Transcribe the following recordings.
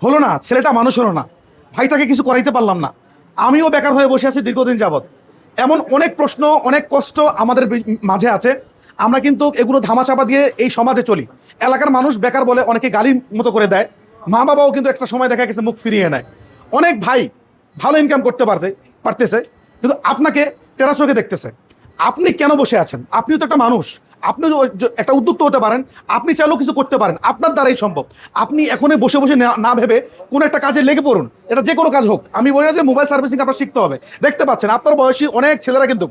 হলো না, ছেলেটা মানুষ হলো না, ভাইটাকে কিছু করাইতে পারলাম না, আমিও বেকার হয়ে বসে আছি দীর্ঘদিন যাবৎ। এমন অনেক প্রশ্ন, অনেক কষ্ট আমাদের মাঝে আছে। আমরা কিন্তু এগুলো ধামাচাপা দিয়ে এই সমাজে চলি। এলাকার মানুষ বেকার বলে অনেকে গালি মতো করে দেয়, মা বাবাও কিন্তু একটা সময় দেখা গেছে মুখ ফিরিয়ে নেয়। অনেক ভাই ভালো ইনকাম করতে পারতেছে, কিন্তু আপনাকে টেরা চোখে দেখতেছে। আপনি কেন বসে আছেন? আপনিও তো একটা মানুষ, আপনি একটা উদ্যোক্তা হতে পারেন, আপনি চাইলেও কিছু করতে পারেন, আপনার দ্বারাই সম্ভব। আপনি এখনই বসে বসে না ভেবে কোনো একটা কাজে লেগে পড়ুন, এটা যে কোনো কাজ হোক। আমি বলি না যে মোবাইল সার্ভিসিং আপনার শিখতে হবে। দেখতে পাচ্ছেন আপনার বয়সী অনেক ছেলেরা কিন্তু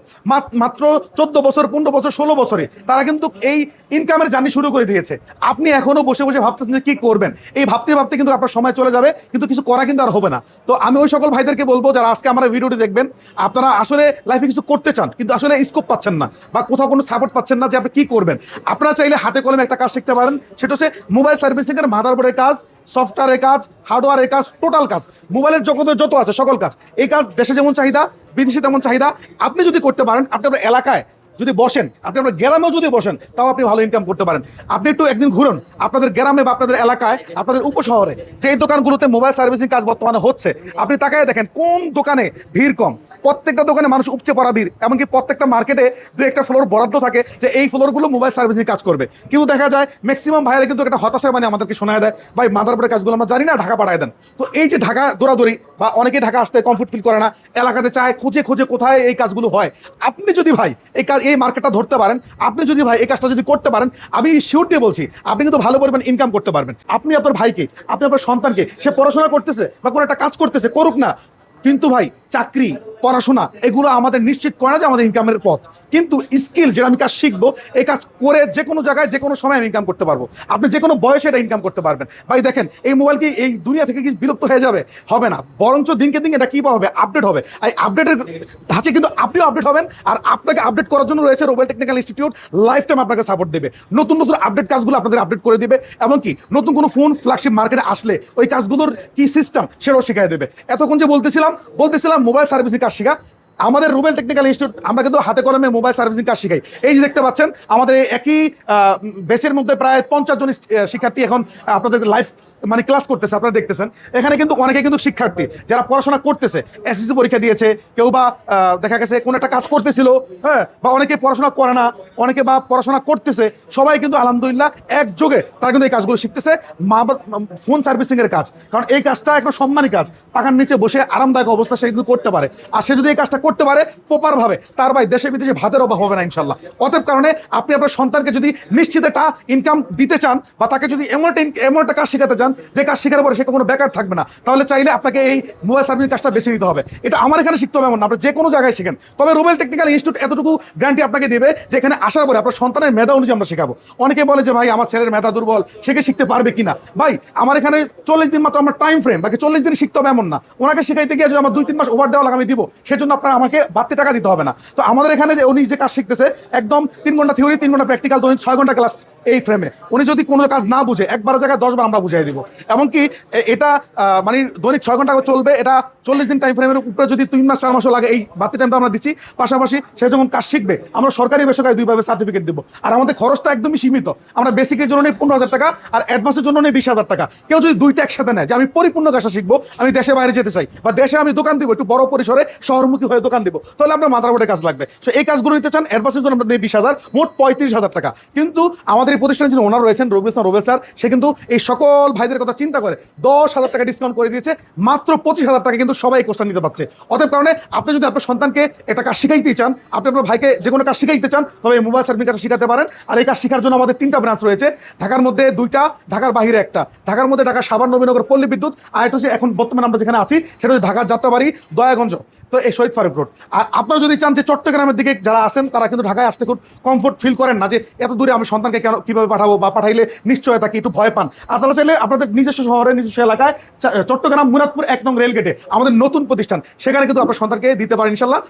মাত্র 14 বছর, 15 বছর, 16 বছরে তারা কিন্তু এই ইনকামের জার্নি শুরু করে দিয়েছে। আপনি এখনো বসে বসে ভাবতেছেন যে কি করবেন, এই ভাবতে ভাবতে কিন্তু আপনার সময় চলে যাবে, কিন্তু কিছু করা কিন্তু আর হবে না। তো আমি ওই সকল ভাইদেরকে বলবো যারা আজকে আমার ভিডিওটি দেখবেন, আপনারা আসলে লাইফে কিছু করতে চান কিন্তু আসলে স্কোপ পাচ্ছেন না বা কোথাও কোনো সাপোর্ট পাচ্ছেন না যে আপনি কি করবেন। আপনারা চাইলে হাতে কলমে একটা কাজ শিখতে পারেন, সেটা হচ্ছে মোবাইল সার্ভিসিং এর মাদারবোর্ডের কাজ, সফটওয়্যারের কাজ, হার্ডওয়্যারের কাজ, টোটাল কাজ, মোবাইলের জগতে যত আছে সকল কাজ। এই কাজ দেশে যেমন চাহিদা, বিদেশে তেমন চাহিদা। আপনি যদি করতে পারেন, আপনি আপনার এলাকায় যদি বসেন, আপনি আপনার গ্রামেও যদি বসেন, তাও আপনি ভালো ইনকাম করতে পারেন। আপনি একটু একদিন ঘুরুন আপনাদের গ্রামে বা আপনাদের এলাকায়, আপনাদের উপশহরে যে দোকানগুলোতে মোবাইল সার্ভিসিং কাজ বর্তমানে হচ্ছে, আপনি তাকায় দেখেন কোন দোকানে ভিড় কম। প্রত্যেকটা দোকানে মানুষ উপচে পড়া ভিড়, এমনকি প্রত্যেকটা মার্কেটে দু একটা ফ্লোর বরাদ্দ থাকে যে এই ফ্লোরগুলো মোবাইল সার্ভিসিং কাজ করবে। কিন্তু দেখা যায় ম্যাক্সিমাম ভাইরা কিন্তু একটা হতাশার মানে আমাদেরকে শোনায় দেয়, ভাই মাদারবোর্ডের কাজগুলো আমরা জানি না, ঢাকা পাঠায় দেন। তো এই যে ঢাকা দৌড়াদৌড়ি, বা অনেকে ঢাকা আসতে কমফোর্ট ফিল করে না, এলাকাতে চায় খুঁজে খুঁজে কোথায় এই কাজগুলো হয়। আপনি যদি ভাই এই মার্কেটটা ধরতে পারেন, আপনি যদি ভাই এই কাজটা যদি করতে পারেন, আমি শিওর দিয়ে বলছি আপনি কিন্তু ভালো পরিমাণ ইনকাম করতে পারবেন। আপনি আপনার ভাইকে, আপনি আপনার সন্তানকে, সে পড়াশোনা করতেছে বা কোনো একটা কাজ করতেছে, করুক না, কিন্তু ভাই চাকরি, পড়াশোনা এগুলো আমাদের নিশ্চিত করে না যে আমাদের ইনকামের পথ। কিন্তু স্কিল, যেটা আমি কাজ শিখবো, এই কাজ করে যে কোনো জায়গায় যে কোনো সময় আমি ইনকাম করতে পারবো। আপনি যে কোনো বয়সে এটা ইনকাম করতে পারবেন। ভাই দেখেন, এই মোবাইল কি এই দুনিয়া থেকে কি বিলুপ্ত হয়ে যাবে? হবে না, বরঞ্চ দিনকে দিন এটা কি হবে, আপডেট হবে। এই আপডেটের ধাঁচে কিন্তু আপনিও আপডেট হবেন, আর আপনাকে আপডেট করার জন্য রয়েছে Robel technical institute. Life time আপনাকে সাপোর্ট দেবে, নতুন নতুন আপডেট কাজগুলো আপনাদের আপডেট করে দিবে, এমনকি নতুন কোনো ফোন ফ্ল্যাগশিপ মার্কেটে আসলে ওই কাজগুলোর কি সিস্টেম সেটাও শিখাই দেবে। এতক্ষণ যে বলতেছিলাম মোবাইল সার্ভিসিং কাজ শেখা, আমাদের রুবেল টেকনিক্যাল ইনস্টিটিউট আমরা কিন্তু হাতে কলমে মোবাইল সার্ভিসিং কাজ শিখাই। এই যে দেখতে পাচ্ছেন আমাদের একই ব্যাচের মধ্যে প্রায় 50 জন শিক্ষার্থী এখন আপনাদের লাইভ মানে ক্লাস করতেছে, আপনারা দেখতেছেন। এখানে কিন্তু অনেকে কিন্তু শিক্ষার্থী যারা পড়াশোনা করতেছে, এসএসসি পরীক্ষা দিয়েছে, কেউ বা দেখা গেছে কোনো একটা কাজ করতেছিল, হ্যাঁ, বা অনেকে পড়াশোনা করে না, অনেকে বা পড়াশোনা করতেছে, সবাই কিন্তু আলহামদুলিল্লাহ একযোগে তারা কিন্তু এই কাজগুলো শিখতেছে। ফোন সার্ভিসিং এর কাজ, কারণ এই কাজটা একটা সম্মানী কাজ, পাখার নিচে বসে আরামদায়ক অবস্থা সে কিন্তু করতে পারে। আর সে যদি এই কাজটা করতে পারে প্রপার ভাবে, তার ভাই দেশে বিদেশে ভাতের অভাব হবে না ইনশাল্লাহ। অতএব কারণে আপনি আপনার সন্তানকে যদি নিশ্চিত একটা ইনকাম দিতে চান, বা তাকে যদি এমন একটা কাজ শেখাতে চান যে কাজ শেখার পরে সে কখনো বেকার থাকবে না, তাহলে চাইলে আপনাকে এই মোবাইল সার্ভিসিং কাজটা বেছে নিতে হবে। এটা আমার এখানে শিখতে হবে এমন না, আপনি যে কোনো জায়গায় শিখেন। তবে রুবেল টেকনিক্যাল ইনস্টিটিউট এতটুকু গ্যারান্টি আপনাকে দেবে যে এখানে আসার পরে আপনার সন্তানের মেধা অনুযায়ী আমরা শেখাবো। অনেকে বলে যে ভাই আমার ছেলের মেধা দুর্বল, সে শিখতে পারবে কিনা। ভাই আমার এখানে 40 দিন মাত্র আমার টাইম ফ্রেম, বাকি 40 দিন শিখতে হবে এমন না। ওনাকে শিখাইতে গিয়ে যদি আমার 2-3 মাস ওভার দেওয়া লাগে আমি দিব, সেজন্য আপনার আমাকে বাড়তি টাকা দিতে হবে না। তো আমাদের এখানে যে উনি যে কাজ শিখতেছে, একদম 3 ঘন্টা থিওরি, 3 ঘন্টা প্র্যাকটিক্যাল, 6 ঘন্টা ক্লাস এই ফ্রেমে। উনি যদি কোনো কাজ না বুঝে, একবার জায়গায় 10 বার আমরা বুঝাই দিব। এমনকি এটা মানে দৈনিক 6 ঘন্টা চলবে। এটা 40 দিন টাইম ফ্রেমের উপরে যদি 3 মাস 4 মাসও লাগে, এই বাড়তি টাইমটা আমরা দিচ্ছি। পাশাপাশি সে যখন কাজ শিখবে, আমরা সরকারি বেসরকারি দুইভাবে সার্টিফিকেট দিব। আর আমাদের খরচটা একদমই সীমিত। আমরা বেসিকের জন্য নেই 15,000 টাকা, আর অ্যাডভান্সের জন্য নেই 20,000 টাকা। কেউ যদি দুইটা একসাথে নেয় যে আমি পরিপূর্ণ কাজটা শিখবো, আমি দেশে বাইরে যেতে চাই, বা দেশে আমি দোকান দিব, একটু বড় পরিসরে শহরমুখী হয়ে দোকান দিব, তাহলে আপনার মাদারবোর্ডের কাজ লাগবে। তো এই কাজগুলো নিতে চান, অ্যাডভান্সের জন্য আমরা নেই 20,000, মোট 35,000 টাকা। কিন্তু আমাদের এই প্রতিষ্ঠানে যিনি ওনার রয়েছেন রুবেল স্যার, সে কিন্তু এই সকল ভাইদের কথা চিন্তা করে 10,000 টাকা ডিসকাউন্ট করে দিয়েছে। মাত্র 25,000 টাকা কিন্তু সবাই কোর্সটা নিতে পারছে। অতএব কারণে আপনি যদি আপনার সন্তানকে একটা কাজ শিখাইতে চান, আপনি আপনার ভাইকে যে কোনো কাজ শিখাইতে চান, তবে এই মোবাইল সার্ভিসিং কাজটা শিখাতে পারেন। আর এই কাজ শেখার জন্য আমাদের 3টা ব্রাঞ্চ রয়েছে, ঢাকার মধ্যে 2টা, ঢাকার বাইরে 1টা। ঢাকার মধ্যে ঢাকা সাভার, নবীনগর, পল্লী বিদ্যুৎ, আর এটা হচ্ছে এখন বর্তমানে আমরা যেখানে আছি সেটা হচ্ছে ঢাকার যাত্রাবাড়ি, দয়াগঞ্জ, তো এই শহীদ ফারুক রোড। আর আপনারা যদি চান যে চট্টগ্রামের দিকে যারা আছেন, তারা কিন্তু ঢাকায় আসতে খুব কমফোর্ট ফিল করেন না, যে এত দূরে আমি সন্তানকে কিভাবে পাঠাবো, বা পাঠাইলে নিশ্চয়তা কি, একটু ভয় পান। আপনারা চাইলে আপনাদের নিজস্ব শহরে, নিজস্ব এলাকায় চট্টগ্রাম মুরাদপুর 1 নং রেলগেটে আমাদের নতুন প্রতিষ্ঠান, সেখানে কিন্তু আপনার সন্তানকে দিতে পারেন ইনশাল্লাহ।